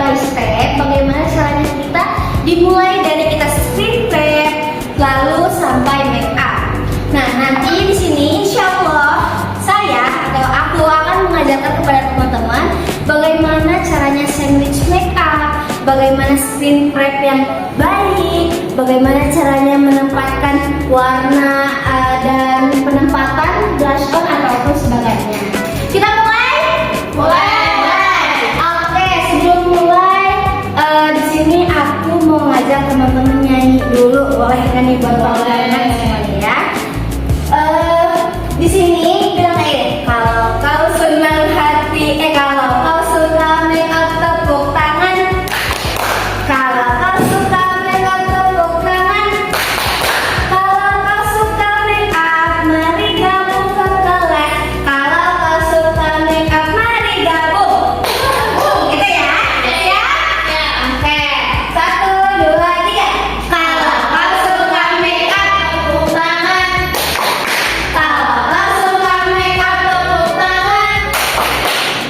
by step bagaimana caranya kita dimulai dari kita screen prep lalu sampai make up. Nah, nanti di sini insya Allah saya atau aku akan mengajarkan kepada teman-teman bagaimana caranya sandwich make up, bagaimana screen prep yang baik, bagaimana caranya menempatkan warna dan penempatan blush on ataupun sebagainya. Kita mulai? Mulai. Oke, sebelum mulai di sini aku mau ngajak teman-teman nyanyi dulu, boleh nyanyi buat teman-teman semuanya ya. Di sini bilang kalau kau senang hati, kalau kau suka make up tepuk tangan. Kalau kau suka make up tepuk tangan. Kalau kau suka make up mari gabung ke kelas. Kalau kau suka make up mari gabung. Gitu ya? Ya? Oke. 1, 2, 3. Kalau kau suka make up tepuk tangan. Kalau kau suka make up tepuk tangan.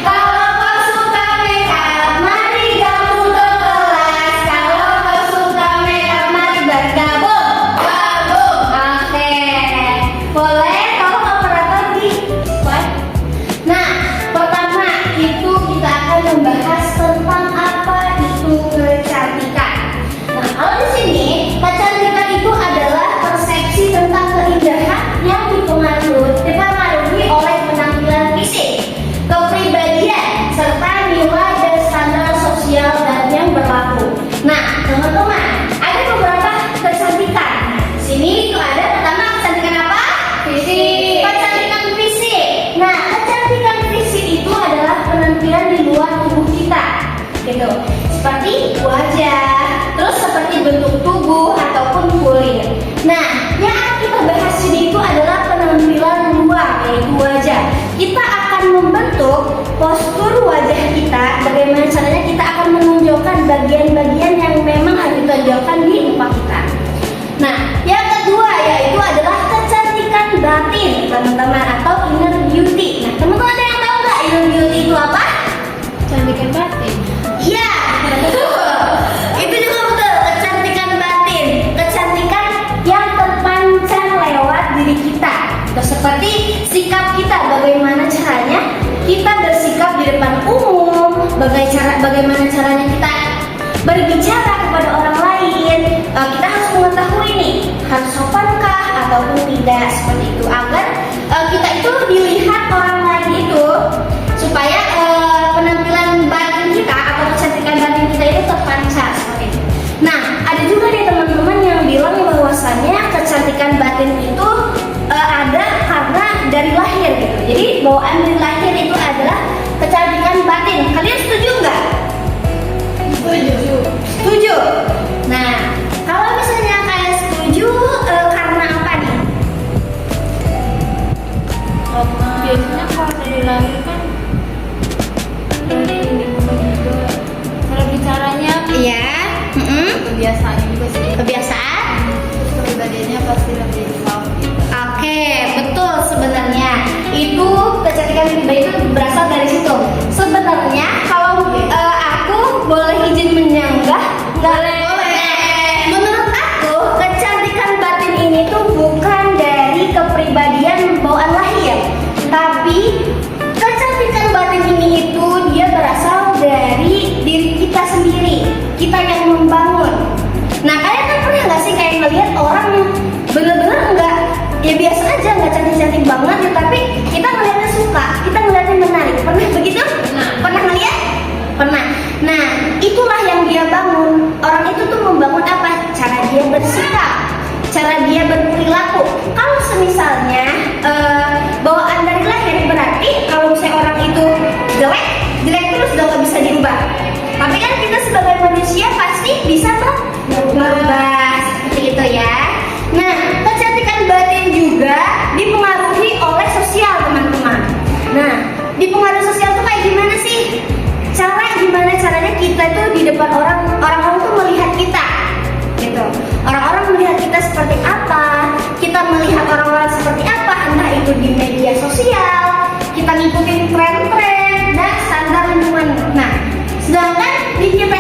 Kalau kau suka make up mari gabung ke kelas. Kalau kau suka make up mari bergabung. Oke. Boleh kalau operator di slide. Nah, pertama itu kita akan membahas tentang apa itu kecantikan. Nah, kalau di sini kecantikan itu adalah persepsi tentang keindahan yang dipengaruhi oleh penampilan fisik, kepribadian, serta nilai dan standar sosial dan yang berlaku. Nah, teman-teman, ada beberapa kecantikan. Di sini itu ada pertama kecantikan apa? Fisik. Kecantikan fisik. Nah, kecantikan fisik itu adalah penampilan di luar tubuh kita, gitu. Seperti wajah, terus seperti bentuk tubuh ataupun kulit. Nah, yang akan kita bahas sini itu adalah penampilan luar, yaitu wajah. Kita akan membentuk postur wajah kita. Bagaimana caranya kita akan menunjukkan bagian-bagian yang memang harus ditonjolkan di muka kita. Nah, yang kedua yaitu adalah kecantikan batin, teman-teman, atau inner beauty. Nah, teman-teman ada yang tahu nggak inner beauty itu apa? Kecantikan batin. Iya, betul. Itu juga betul, kecantikan batin. Kecantikan yang terpancar lewat diri kita. Terus seperti sikap kita, bagaimana caranya kita bersikap di depan umum, bagaimana caranya kita berbicara kepada orang lain. Kita harus mengetahui nih, harus sopankah ataupun tidak, seperti itu, agar kita itu dilihat orang lain itu supaya penampilan batin kita atau kecantikan batin kita itu terpancar seperti itu. Nah, ada juga nih teman-teman yang bilang bahwasannya kecantikan batin itu ada karena dari lahir gitu. Jadi bawaan dari lahir itu adalah kecantikan batin. Kalian setuju nggak? Setuju. Setuju. Nah, kalau misalnya kalian setuju karena apa nih? Biasanya kalau dari lahir kan dari lingkungan juga cara bicaranya Iya. kebiasaan juga sih. Kebiasaan. Terus kepribadiannya pasti lebih soft gitu. Oke, betul sebenarnya. Itu kecantikan pribadi itu berasal dari situ. Sebenarnya kalau aku boleh izin menyanggah, boleh. Menurut aku kecantikan batin ini tuh bukan dari kepribadian bawaan lahir, tapi kecantikan batin ini itu dia berasal dari diri kita sendiri. Kita yang membangun. Nah, kalian kan pernah nggak sih kayak ngelihat orang yang bener-bener nggak, ya biasa aja, nggak cantik-cantik banget ya, tapi kita ngeliatnya suka, kita ngeliatnya menarik. Pernah begitu? Pernah ngeliat? Pernah. Nah, itulah yang dia bangun. Orang itu tuh membangun apa? Cara dia bersikap, cara dia berperilaku. Kalau semisalnya bawaan dari lahir, berarti kalau misalnya orang itu jelek, jelek terus udah nggak bisa dirubah. Tapi kan kita sebagai manusia pasti bisa tuh berubah seperti itu ya. Nah, kecantikan batin juga dipengaruhi oleh sosial, teman-teman. Nah, dipengaruhi sosial tuh kayak gimana sih? Gimana caranya kita tuh di depan orang-orang tuh melihat kita, gitu. Orang-orang melihat kita seperti apa? Kita melihat orang-orang seperti apa? Entah itu di media sosial, kita ngikutin tren-tren dan standar lingkungan. Nah, sedangkan di kita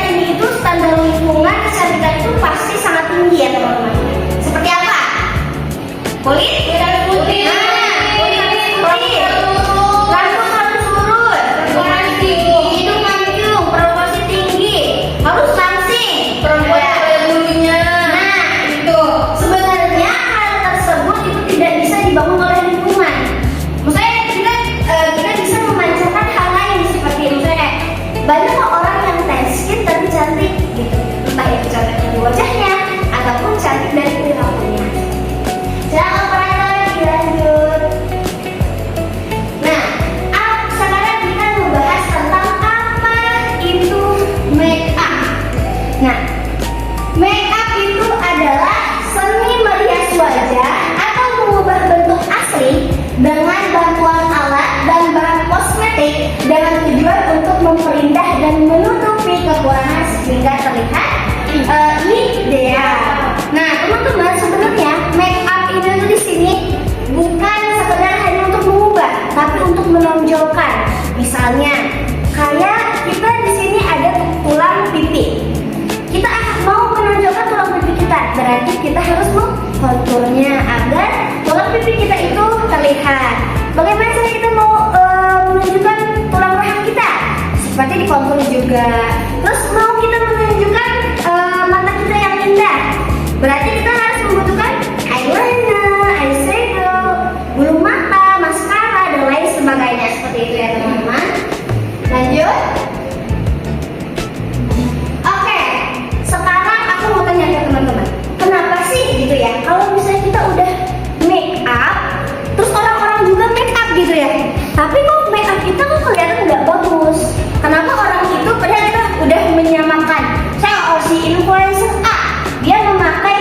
Kulit harus putih. Kulit harus putih. Rambut harus lurus. Proporsi hidung mancung. Proporsi tinggi. Harus langsing. Perempuan Ya. ada bulunya. Nah, itu sebenarnya hal tersebut itu tidak bisa dibangun oleh lingkungan. Maksudnya kita bisa memancarkan hal lain seperti misalnya kayak banyak kok orang yang tan skin tapi cantik gitu. Entah itu cantik dari wajahnya ataupun cantik dari perilakunya. Jangan operator dilanjut. Nah, sekarang kita membahas tentang apa itu make up. Nah, make up itu adalah seni merias wajah atau mengubah bentuk asli dengan bantuan alat dan bahan kosmetik dengan tujuan untuk memperindah dan menutupi kekurangan sehingga terlihat ideal. Nah, teman-teman, sebenarnya make up itu di sini bukan sekedar hanya untuk mengubah, tapi untuk menonjolkan. Misalnya, kayak kita di sini ada tulang pipi. Kita mau menonjolkan tulang pipi kita, berarti kita harus mengkonturnya agar tulang pipi kita itu terlihat. Bagaimana cara kita mau menunjukkan tulang rahang kita? Seperti dikontur juga. Terus mau kita menunjukkan mata kita yang indah, berarti kita harus membutuhkan eyeliner, eyeshadow, bulu mata, maskara, dan lain sebagainya. Seperti itu ya teman-teman. Lanjut. Oke, sekarang aku mau tanya ke teman-teman, kenapa sih gitu ya? Kalau misalnya kita udah make up, terus orang-orang juga make up gitu ya, tapi kok make up kita kok kelihatan nggak bagus? Kenapa orang itu padahal kita udah menyamakan? Saya si influencer A, dia memakai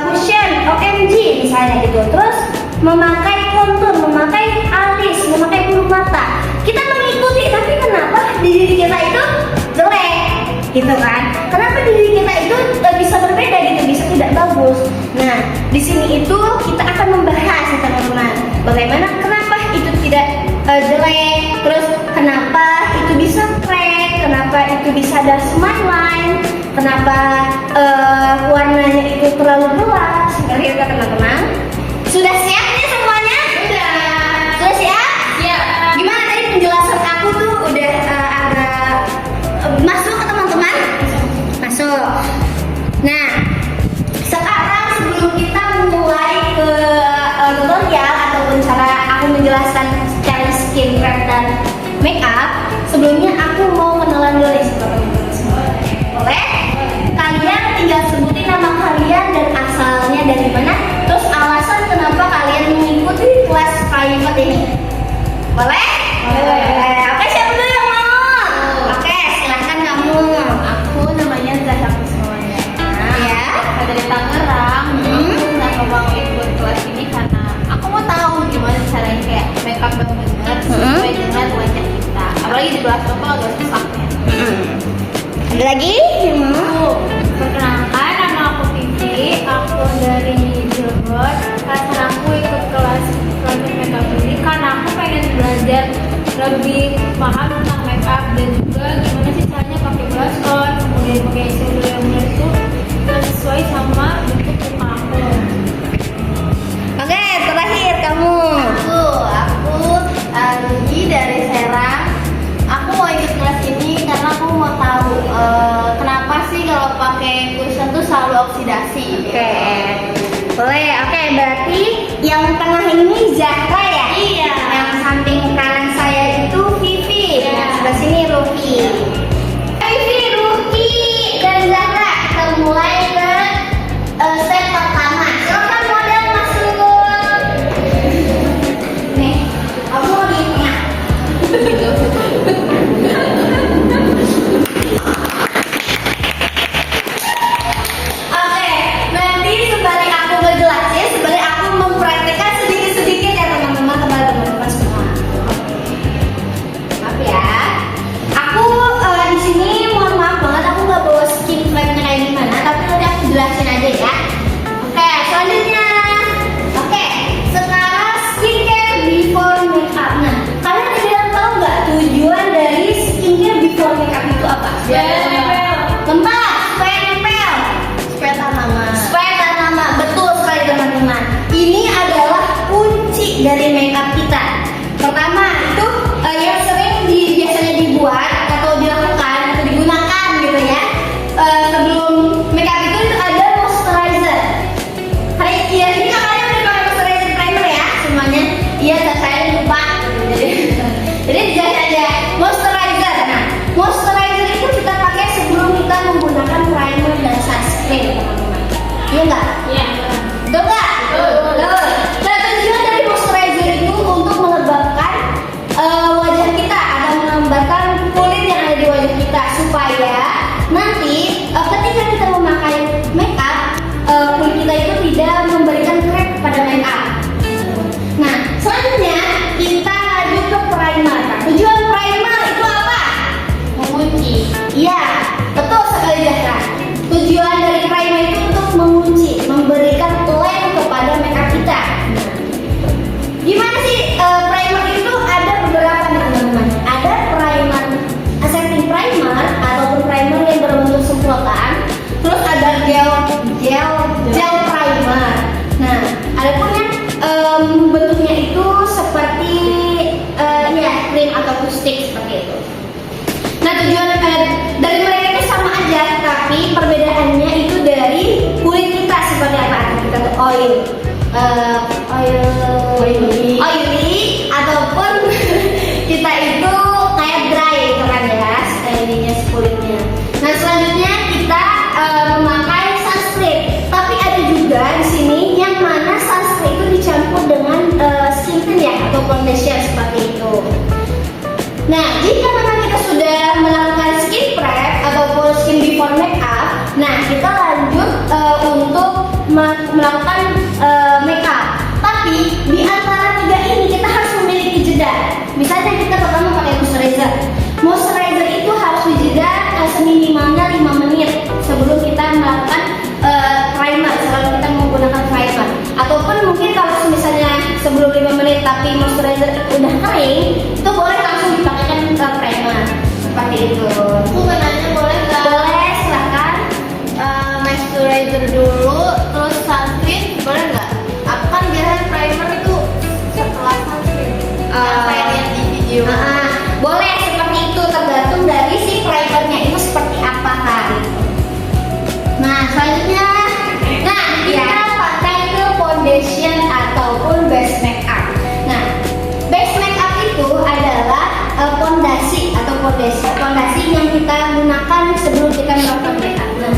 cushion OMG misalnya gitu, terus memakai kontur, memakai alis, memakai bulu mata. Kita mengikuti, tapi kenapa di diri kita itu jelek? Gitu kan? Kenapa diri kita itu bisa berbeda gitu, bisa tidak bagus? Nah, di sini itu kita akan membahas nih teman-teman, bagaimana kenapa itu tidak jelek, terus kenapa itu bisa crack, kenapa itu bisa ada smile line, kenapa warnanya itu terlalu gelap, seperti itu teman-teman. Sudah siap nih semuanya? Sudah siap? Siap. Gimana tadi penjelasan aku tuh udah agak masuk ke teman-teman? Masuk. Nah, sekarang sebelum kita mulai ke tutorial ataupun cara aku menjelaskan secara skincare dan make up, sebelumnya aku mau kenalan dulu nih sama teman-teman semua. Boleh? Kalian tinggal sebutin nama kalian dan asalnya dari mana, terus alasan kenapa kalian mengikuti kelas private ini. Boleh? Boleh. Oke, siapa dulu yang mau? Oke, silahkan kamu. Aku namanya Zahra Kusmawardana. Ya. Aku dari Tangerang. Aku mau ikut kelas ini karena aku mau tahu gimana caranya kayak make up yang benar sesuai dengan wajah kita. Apalagi di belas toko agak susahnya. Ada lagi? Perkenalkan, nama aku Vivi. Aku dari Cirebon. Alasan aku ikut kelas makeup ini karena aku pengen belajar lebih paham tentang makeup dan juga gimana sih caranya pakai blush on, kemudian pakai eyeshadow yang benar itu sesuai sama bentuk muka aku. Oke, terakhir kamu. Aku Rugi dari Serang. Aku mau ikut kelas ini karena aku mau tahu kenapa sih kalau pakai cushion tuh selalu oksidasi. Oke. Boleh. Oke, berarti yang tengah ini Zahra ya? Iya. Yang samping kanan saya itu Vivi. Iya. Yang sebelah sini Ruki. Vivi, Ruki, dan Zahra. Kita mulai ke step pertama. Silakan model masuk. Nih, kamu di tengah. Oke, nanti sebalik aku ngejelasin, sebalik aku mempraktikkan sedikit-sedikit ya teman-teman kepada teman-teman semua. Maaf ya, aku di sini mohon maaf banget aku nggak bawa skin flagnya kayak gimana, tapi nanti aku jelasin aja ya. Oke, selanjutnya. Oke, sekarang skincare before makeup. Nah, kalian ada yang tahu nggak tujuan dari skincare before makeup itu apa? Keempat, supaya nempel. Supaya tanaman. Supaya tahan lama, betul sekali teman-teman. Ini oily ataupun kita itu kayak dry gitu kan ya, ininya kulitnya. Nah selanjutnya kita memakai sunscreen, tapi ada juga di sini yang mana sunscreen itu dicampur dengan skin tint ya atau foundation seperti itu. Nah jika memang kita sudah melakukan skin prep ataupun skin before makeup, nah kita lanjut untuk melakukan makeup. Tapi di antara tiga ini kita harus memiliki jeda. Misalnya kita pertama pakai moisturizer. Moisturizer itu harus dijeda seminimalnya 5 menit sebelum kita melakukan primer, sebelum kita menggunakan primer. Ataupun mungkin kalau misalnya sebelum 5 menit tapi moisturizer udah kering, itu boleh langsung dipakaikan primer seperti itu. Aku nanya boleh nggak? Boleh, silakan. Moisturizer dulu, terus sunscreen, boleh nggak? Aku kan biasanya primer itu setelah sunscreen. Yang saya lihat di video. Boleh seperti itu, tergantung dari si primernya itu seperti apa kan. Nah selanjutnya, nah kita pakai ke foundation ataupun base makeup. Nah base makeup itu adalah fondasi atau fondasi yang kita gunakan sebelum kita melakukan makeup. Nah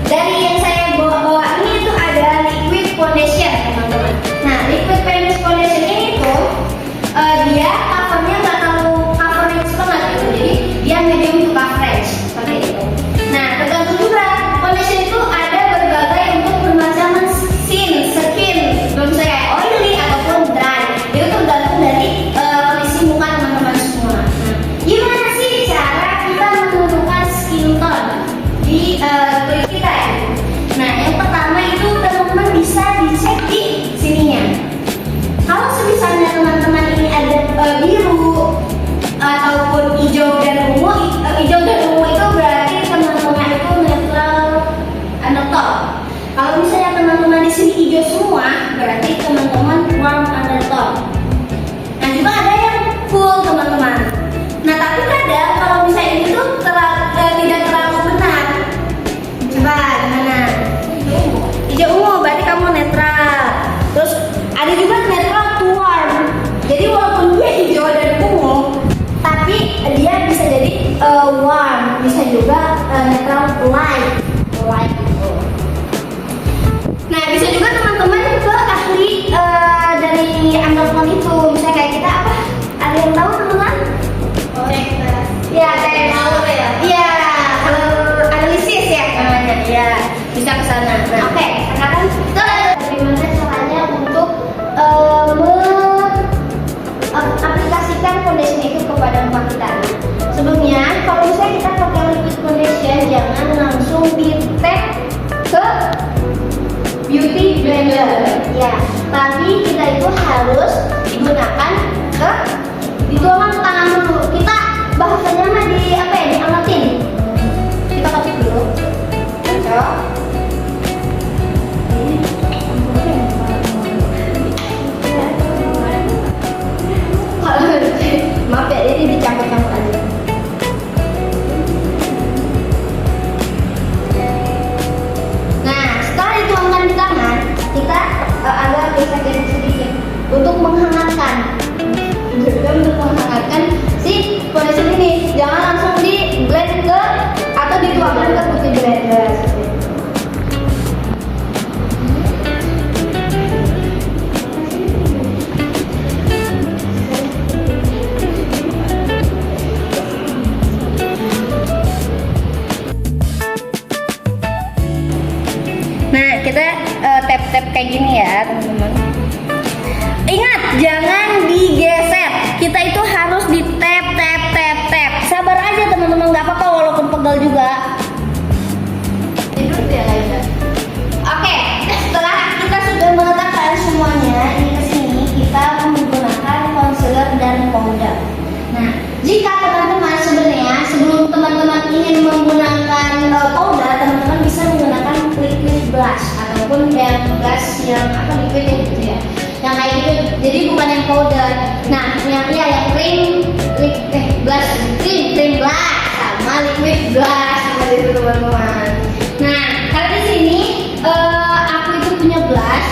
dari yang saya bawa ini itu ada liquid foundation teman-teman. Nah liquid foundation ini tuh dia covernya nggak terlalu coverage banget gitu, jadi dia medium to coverage seperti itu. Nah tergantung juga foundation itu ada berbagai untuk bermacam skin, belum saya oily ataupun dry. Itu tergantung dari kondisi muka teman-teman semua. Nah, gimana sih cara kita menentukan skin tone di kulit kita ya? Nah yang pertama itu teman-teman bisa dicek di sininya. Kalau misalnya teman-teman ini ada biru ataupun hijau dan ungu, hijau dan ungu itu berarti teman-teman itu netral undertone. Kalau misalnya teman-teman di sini hijau semua, berarti teman-teman warm undertone. Nah juga ada yang full teman-teman. Nah tapi kadang kalau misalnya ini tuh tidak terlalu benar. Coba gimana? Hijau ungu berarti kamu netral. Terus ada juga netral to warm. Jadi walaupun dia hijau dan ungu, tapi dia bisa jadi warm, bisa juga netral light gitu. Nah bisa juga teman-teman ke ahli dari undertone itu, misalnya kayak kita apa? Ada yang tahu teman-teman? Ya kayak tahu ya. Iya, kalau analisis ya namanya. Iya, bisa ke sana. Nah, oke, sekarang kita bagaimana caranya untuk aplikasikan foundation itu kepada muka kita. Sebelumnya, kalau misalnya kita pakai liquid foundation, jangan langsung di tap ke beauty blender, ya. Tapi kita itu harus digunakan ke dituangkan ke tangan dulu. Kita bahasanya mah di apa ya? Diangetin. Kita ketik dulu. Cocok. Maaf ya, ini dicampur-campur aja. Nah, setelah dituangkan di tangan, kita agak geser-geser sedikit untuk menghangatkan. Juga untuk menghangatkan si foundation ini. Jangan langsung di blend ke atau dituangkan ke putih blender. Nah, kita tap-tap kayak gini ya, teman-teman. Ingat, jangan digeser. Kita itu harus di tap. Sabar aja teman-teman, nggak apa-apa walaupun pegal juga. Tidur ya Laila. Oke, setelah kita sudah meletakkan semuanya ini ke sini, kita menggunakan concealer dan powder. Nah, jika teman-teman sebenarnya sebelum teman-teman ingin menggunakan powder, teman-teman bisa menggunakan liquid blush ataupun yang blush yang apa liquid gitu ya, yang kayak gitu. Jadi bukan yang powder. Nah, yang cream blush sama liquid blush seperti itu teman-teman. Nah, karena di sini aku itu punya blush.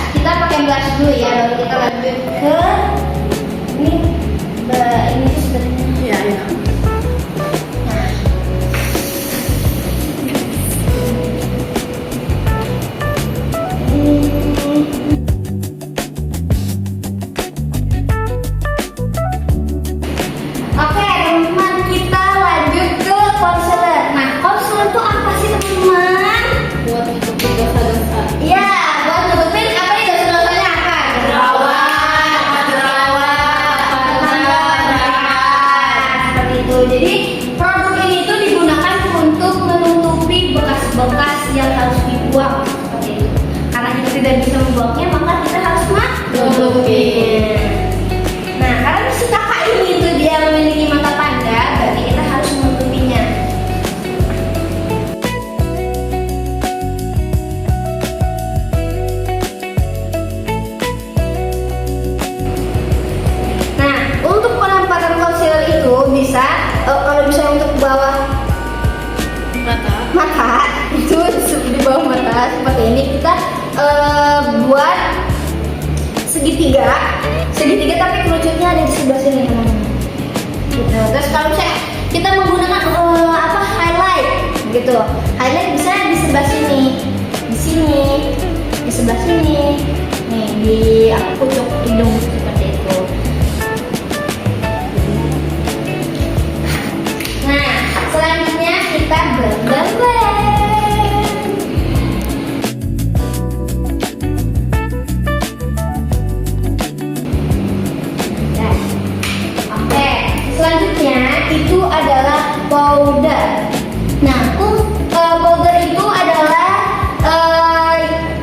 kalau misalnya untuk bawah mata itu di bawah mata seperti ini kita buat segitiga tapi kerucutnya ada di sebelah sini teman-teman. Gitu. Terus kalau misalnya kita menggunakan highlight gitu, highlight bisa di sebelah sini, di sebelah sini, nih di pucuk hidung seperti itu. Nah, selanjutnya kita bergambar. Selanjutnya itu adalah powder. Nah, powder itu adalah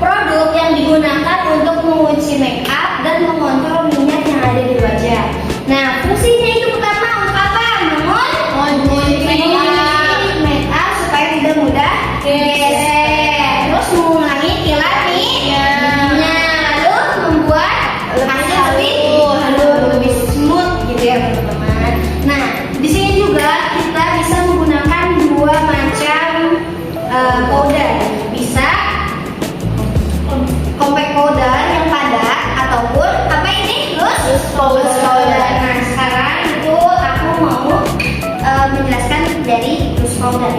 produk yang digunakan untuk mengunci make up dan mengontrol minyak yang ada di wajah. Nah, fungsinya itu pertama untuk apa? Mengunci make up supaya tidak mudah geser. Terus mengulangi kilat minyak. Lalu membuat hasil lebih smooth gitu ya teman-teman. Nah, di sini juga kita bisa menggunakan dua macam powder. Bisa compact powder yang padat ataupun apa ini? Loose powder. Nah, sekarang itu aku mau menjelaskan dari loose powder.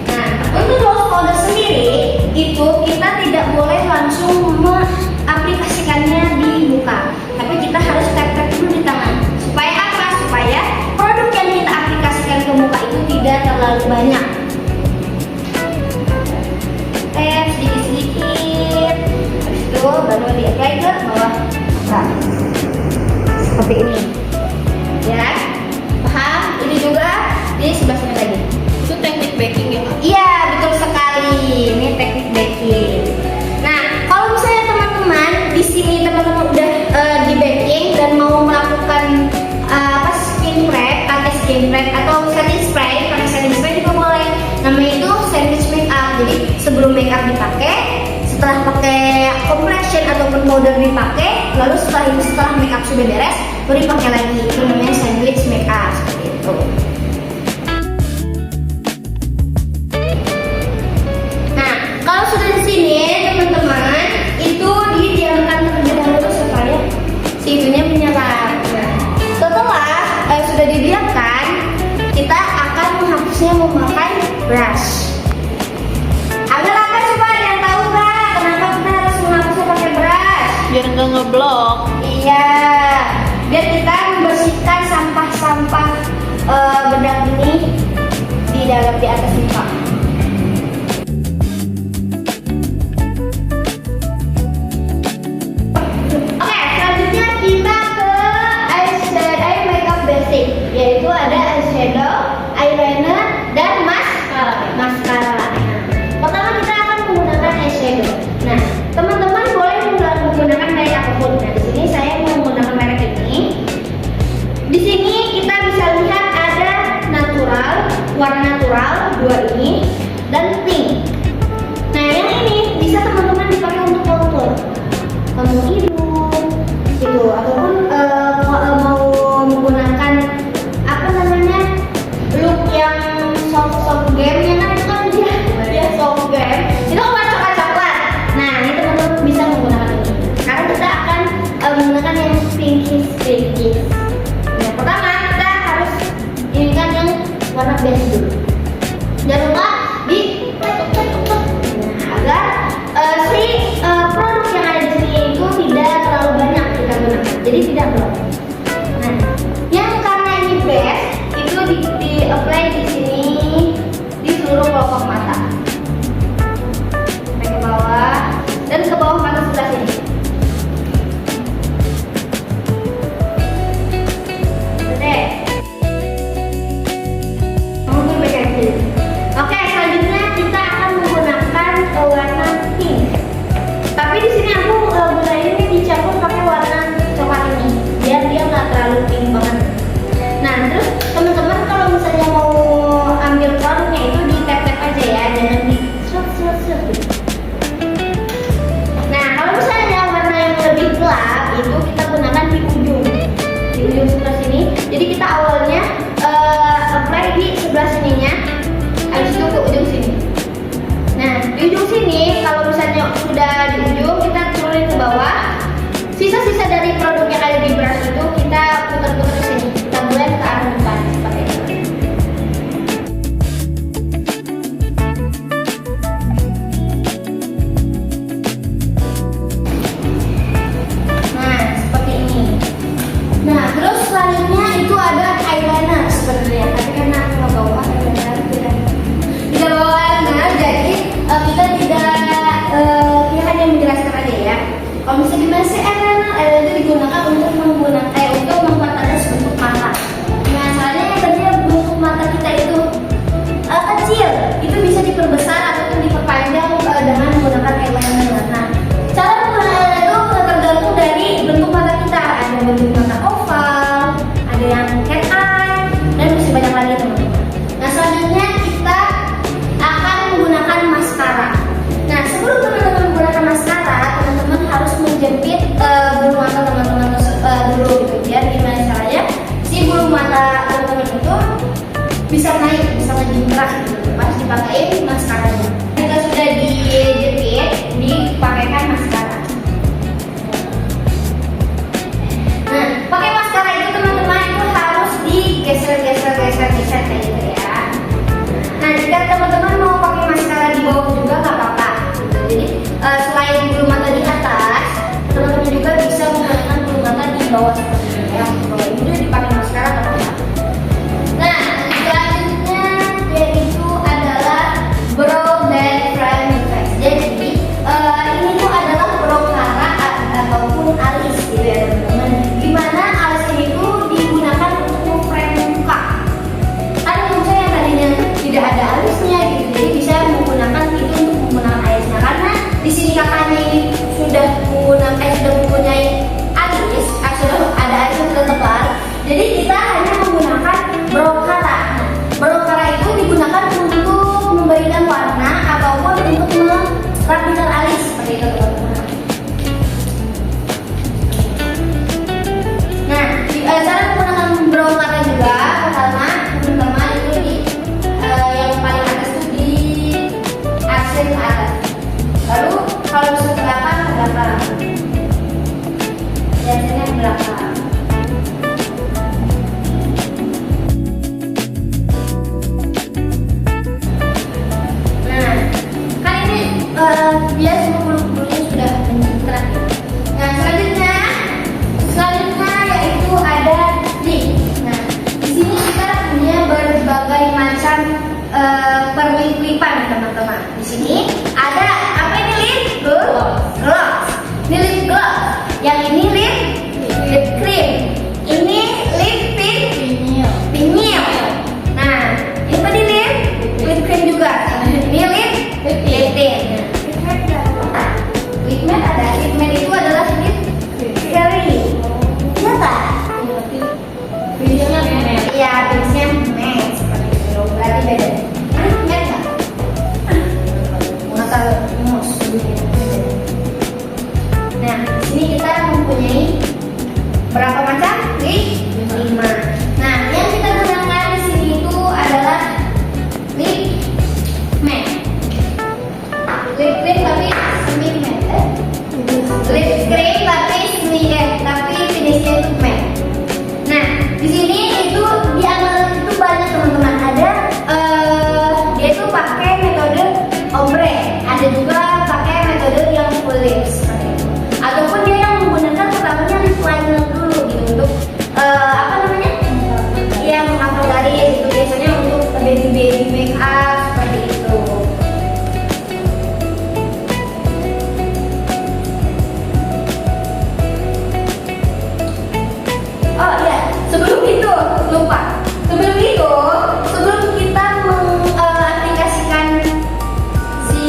Nah, untuk loose powder sendiri itu kita tidak boleh langsung mengaplikasikannya di muka, tapi kita harus tap-tap dulu di tangan. Supaya apa? Supaya produk yang kita aplikasikan ke muka itu tidak terlalu banyak. Tap sedikit-sedikit, habis itu baru di-apply ke bawah mata. Seperti ini. Ya, paham? Ini juga di sebelah sini lagi. Itu teknik baking ya Kak? Iya, betul sekali. Ini teknik baking. Nah, kalau misalnya teman-teman di sini teman-teman udah di baking dan mau melakukan skin prep, pakai skin prep atau setting spray, pakai setting spray juga boleh. Namanya itu sandwich makeup. Jadi sebelum makeup dipakai, setelah pakai complexion ataupun powder dipakai, lalu setelah makeup sudah beres, baru dipakai lagi. Itu namanya sandwich makeup seperti itu. Nah, kalau sudah di sini teman-teman, itu didiamkan terlebih dahulu supaya si itunya menyerap. Nah, setelah sudah didiamkan, kita akan menghapusnya memakai brush. Agar apa coba yang tahu nggak? Kenapa kita harus menghapusnya pakai brush? Biar nggak ngeblok. Iya, biar kita membersihkan sampah-sampah bedak ini di atas muka. Oke, selanjutnya kita ke eyeshadow makeup basic, yaitu ada eyeshadow, eyeliner, dan mascara. Pertama kita akan menggunakan eyeshadow. Nah, teman-teman boleh menggunakan merek apapun. Nah, di sini saya mau menggunakan merek ini. Di sini kita bisa lihat ada natural, warna natural dua ini, dan pink. Nah, yang ini bisa teman-teman dipakai untuk contour, hidung, gitu, ataupun mau menggunakan apa namanya look yang soft game, yang kan itu kan dia soft game, itu warna coklat. Nah, ini teman-teman bisa menggunakan ini. Sekarang kita akan menggunakan yang pinkish. Nah, pertama kita harus ini kan yang warna base dulu. Jangan lupa di agar produk yang ada di sini itu tidak terlalu banyak kita gunakan, jadi tidak blok. Nah, yang karena ini base itu di apply di sini di seluruh kelopak mata, sampai ke bawah dan ke bawah mata sebelah sini. Oke, selanjutnya kita akan menggunakan warna pink. Tapi di sini aku gunain ini dicampur pakai warna coklat ini, biar CRNL itu digunakan untuk mempertegas bentuk mata. Misalnya yang tadinya bentuk mata kita itu kecil, itu bisa diperbesar ataupun diperpanjang dengan menggunakan eyeliner. Nah, cara penggunaannya itu tergantung dari bentuk mata kita. Ada bentuk mata oval, ada yang cat eye, dan masih banyak lagi teman-teman. Nah, selanjutnya kita akan menggunakan maskara. Nah, sebelum teman-teman menggunakan maskara, teman-teman harus menjepit bulu mata teman-teman dulu gitu. Biar gimana caranya si bulu mata teman-teman itu bisa naik, bisa ngejingkrak gitu pas dipakai maskaranya. Jika sudah dijepit, dipakaikan maskara. Nah, pakai maskara itu teman-teman itu harus digeser-geser kayak gitu ya. Nah, jika teman-teman mau pakai maskara di bawah juga nggak apa-apa. Jadi selain bulu mata di atas, teman-teman juga bisa menggunakan bulu mata di bawah seperti ini ya. Kalau ini juga dipakai maskara nggak apa-apa. Nah, selanjutnya yaitu adalah brow dan frame effect. Jadi ini tuh adalah brow kara ataupun alis gitu ya teman-teman. Dimana alis ini tuh digunakan untuk frame muka. Ada muka yang tadinya tidak ada alisnya gitu, jadi bisa menggunakan itu untuk menggunakan alisnya. Karena di sini kakaknya ini sudah mempunyai alis, sudah ada alis yang sudah tebal. Jadi kita hanya menggunakan brow kara. Nah, brow kara itu digunakan untuk memberikan warna ataupun untuk merapikan alis seperti itu teman-teman. Nah, cara menggunakan brow kara juga pertama teman-teman itu yang paling atas itu di aksen ke atas. Lalu kalau bisa ke belakang biasanya ke belakang. Nah, kan ini biar semua bulu-bulunya sudah menjingkrak. Nah, selanjutnya yaitu ada lip. Nah, di sini kita punya berbagai macam perlip-lipan teman-teman. Di sini ada apa ini lip gloss. Ini lip gloss. Yang ini lip cream. Ini lip pinyil. Nah, ini tadi lip cream juga. Ini lip tint. Lip matte ada. Lip matte itu adalah lip cherry. Iya tak? Iya, biasanya matte seperti itu. Berarti beda. Lip matte tak? Mata mus. Nah, di sini kita mempunyai berapa macam? 5. Nah, yang kita gunakan di sini itu adalah lip matte. Lip cream tapi semi matte. Lip cream tapi finishnya itu matte. Nah, di sini itu di Amalan itu banyak teman-teman. Ada dia itu pakai metode ombre, ada juga pakai metode yang full lips seperti itu. Ataupun dia yang menggunakan pertamanya lip liner dulu gitu untuk apa namanya? Yang menghapal garis itu biasanya untuk baby make up seperti itu. Oh iya, sebelum itu lupa. Sebelum kita mengaplikasikan si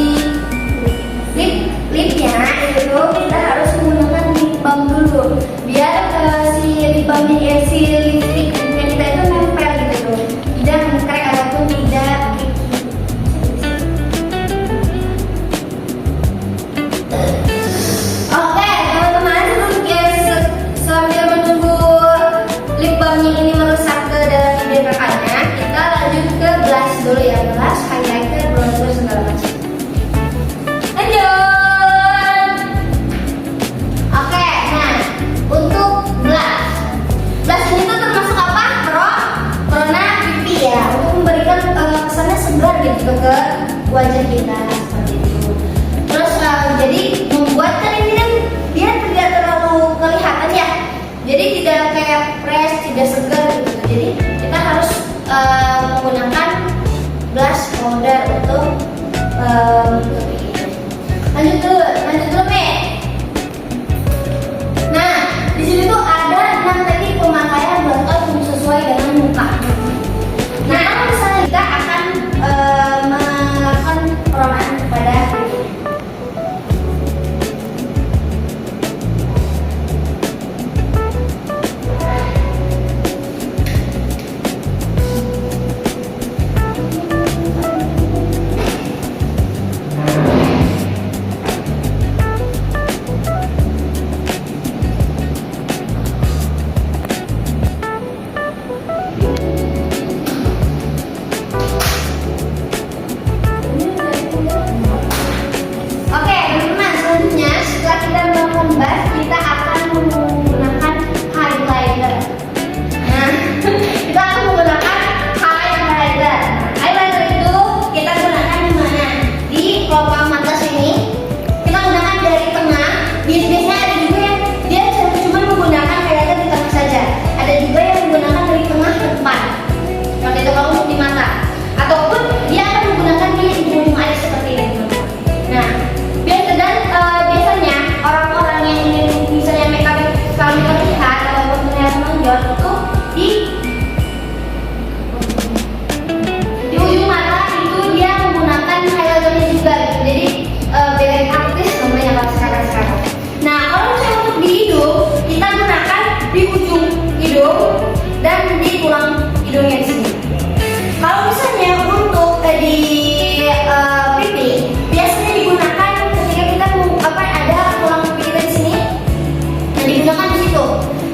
lipnya itu kita harus menggunakan lip balm dulu. Biar si lip balmnya si lipstiknya kita itu nempel gitu tuh. Tidak mengkrek ataupun tidak. Oke, teman-teman, sambil menunggu lip balmnya ini meresap ke dalam bibir kakaknya, kita lanjut ke blush dulu ya, blush, highlighter, bronzer segala macam. Lanjut. Oke, nah untuk blush ini tuh termasuk apa? Corona pipi ya, untuk memberikan kesannya segar gitu ke wajah kita seperti itu. Terus jadi membuat kan ini kan dia tidak terlalu kelihatan ya. Jadi tidak kayak fresh, tidak segar gitu. Jadi kita harus menggunakan blush powder untuk lanjut dulu, Mek.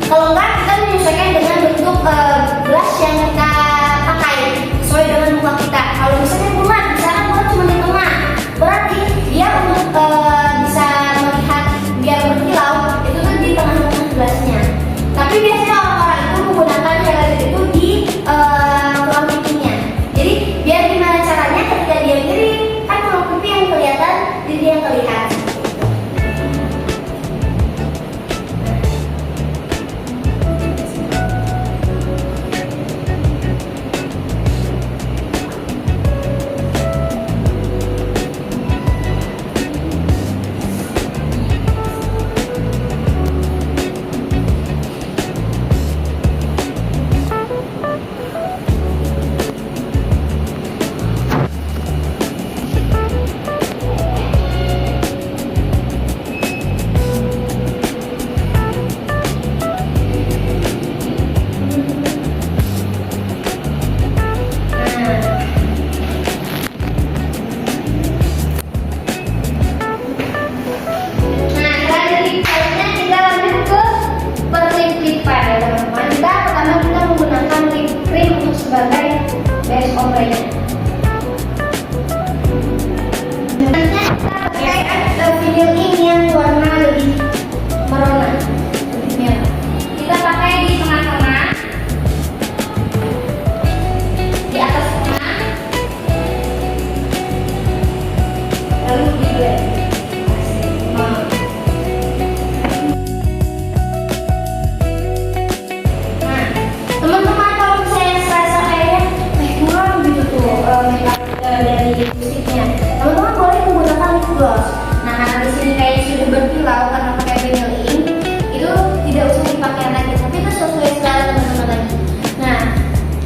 Kalau enggak, kita menyesuaikan dengan bentuk gelas yang kita pakai sesuai dengan muka kita. Kalau misalnya bulat cuma di tengah, berarti dia untuk bisa melihat biar berkilau itu tuh di tengah-tengah gelasnya. Tapi biasanya orang-orang itu menggunakan highlighter itu di tulang pipinya. Jadi biar gimana caranya ketika dia miring, kan tulang pipi yang kelihatan, jadi dia yang kelihatan. Sebagai base opernya. Selanjutnya kita pakai vinyl ink yang warna lebih merona. Kita pakai di tengah-tengah, Di atas tengah, lalu di blend. Nah, teman-teman, kalau misalnya serasa kayaknya kurang gitu tuh makeup dari lipstiknya, teman-teman boleh menggunakan lip gloss. Nah, karena di sini kayak sudah berkilau karena pakai vinyl ink, itu tidak usah dipakai lagi, tapi itu sesuai selera teman-teman lagi. Nah,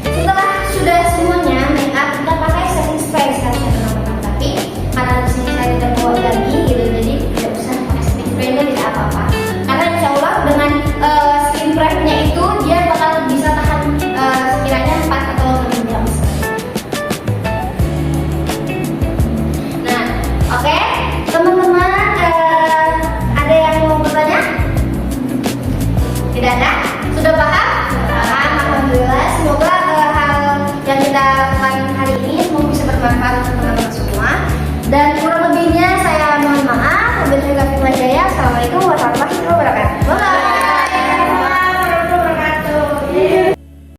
setelah sudah semuanya makeup, kita pakai setting spray sekarang teman-teman. Tapi karena di sini saya terbawa lagi gitu, jadi tidak usah pakai setting spray, itu tidak apa-apa. Karena insya Allah dengan skin prep-nya itu dia bakal bisa tahan sekiranya 4 atau 6 jam. Nah, oke, teman-teman, ada yang mau bertanya? Tidak ada? Sudah paham? Paham, alhamdulillah. Semoga hal yang kita lakukan hari ini semoga bisa bermanfaat untuk teman-teman semua. Dan